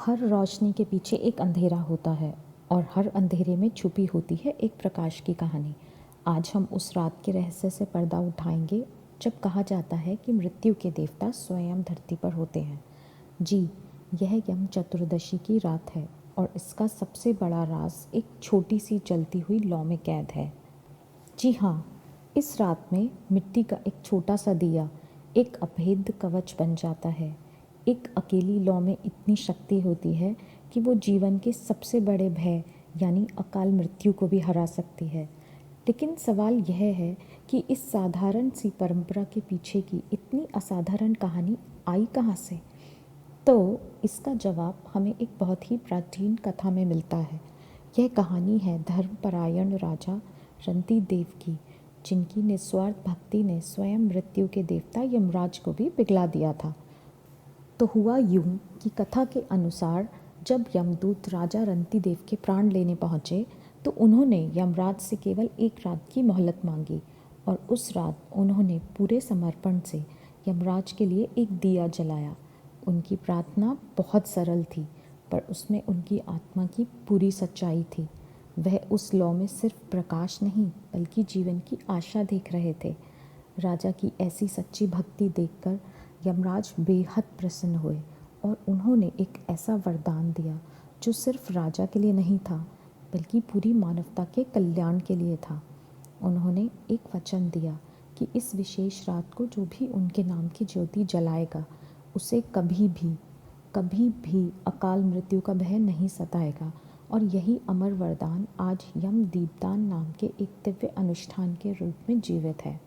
हर रोशनी के पीछे एक अंधेरा होता है और हर अंधेरे में छुपी होती है एक प्रकाश की कहानी। आज हम उस रात के रहस्य से पर्दा उठाएंगे जब कहा जाता है कि मृत्यु के देवता स्वयं धरती पर होते हैं। जी, यह यम चतुर्दशी की रात है और इसका सबसे बड़ा राज एक छोटी सी जलती हुई लौ में कैद है। जी हाँ, इस रात में मिट्टी का एक छोटा सा दिया एक अभेद्य कवच बन जाता है। एक अकेली लौ में इतनी शक्ति होती है कि वो जीवन के सबसे बड़े भय यानी अकाल मृत्यु को भी हरा सकती है। लेकिन सवाल यह है कि इस साधारण सी परंपरा के पीछे की इतनी असाधारण कहानी आई कहाँ से? तो इसका जवाब हमें एक बहुत ही प्राचीन कथा में मिलता है। यह कहानी है धर्मपरायण राजा रंती देव की, जिनकी निस्वार्थ भक्ति ने स्वयं मृत्यु के देवता यमराज को भी पिघला दिया था। तो हुआ यूं कि कथा के अनुसार जब यमदूत राजा रंती देव के प्राण लेने पहुँचे तो उन्होंने यमराज से केवल एक रात की मोहलत मांगी और उस रात उन्होंने पूरे समर्पण से यमराज के लिए एक दिया जलाया। उनकी प्रार्थना बहुत सरल थी, पर उसमें उनकी आत्मा की पूरी सच्चाई थी। वह उस लौ में सिर्फ प्रकाश नहीं बल्कि जीवन की आशा देख रहे थे। राजा की ऐसी सच्ची भक्ति देखकर यमराज बेहद प्रसन्न हुए और उन्होंने एक ऐसा वरदान दिया जो सिर्फ राजा के लिए नहीं था बल्कि पूरी मानवता के कल्याण के लिए था। उन्होंने एक वचन दिया कि इस विशेष रात को जो भी उनके नाम की ज्योति जलाएगा उसे कभी भी अकाल मृत्यु का भय नहीं सताएगा। और यही अमर वरदान आज यम दीपदान नाम के एक दिव्य अनुष्ठान के रूप में जीवित है।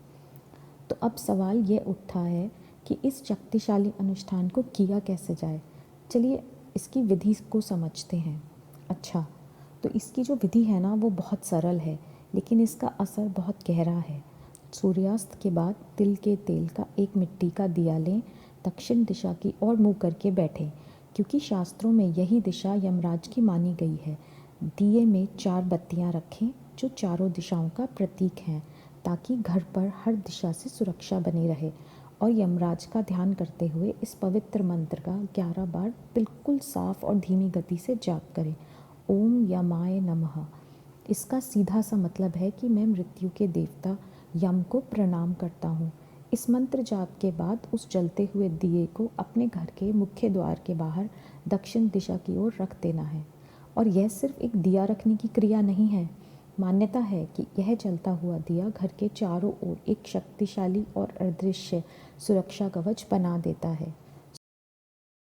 तो अब सवाल ये उठता है कि इस शक्तिशाली अनुष्ठान को किया कैसे जाए। चलिए इसकी विधि को समझते हैं। अच्छा, तो इसकी जो विधि है ना वो बहुत सरल है, लेकिन इसका असर बहुत गहरा है। सूर्यास्त के बाद तिल के तेल का एक मिट्टी का दिया लें, दक्षिण दिशा की ओर मुँह करके बैठें, क्योंकि शास्त्रों में यही दिशा यमराज की मानी गई है। दिए में 4 बत्तियां रखें जो चारों दिशाओं का प्रतीक हैं, ताकि घर पर हर दिशा से सुरक्षा बनी रहे। और यमराज का ध्यान करते हुए इस पवित्र मंत्र का 11 बार बिल्कुल साफ और धीमी गति से जाप करें। ओम यमाय नमः। इसका सीधा सा मतलब है कि मैं मृत्यु के देवता यम को प्रणाम करता हूँ। इस मंत्र जाप के बाद उस जलते हुए दिए को अपने घर के मुख्य द्वार के बाहर दक्षिण दिशा की ओर रख देना है। और यह सिर्फ एक दिया रखने की क्रिया नहीं है। मान्यता है कि यह जलता हुआ दिया घर के चारों ओर एक शक्तिशाली और अदृश्य सुरक्षा कवच बना देता है।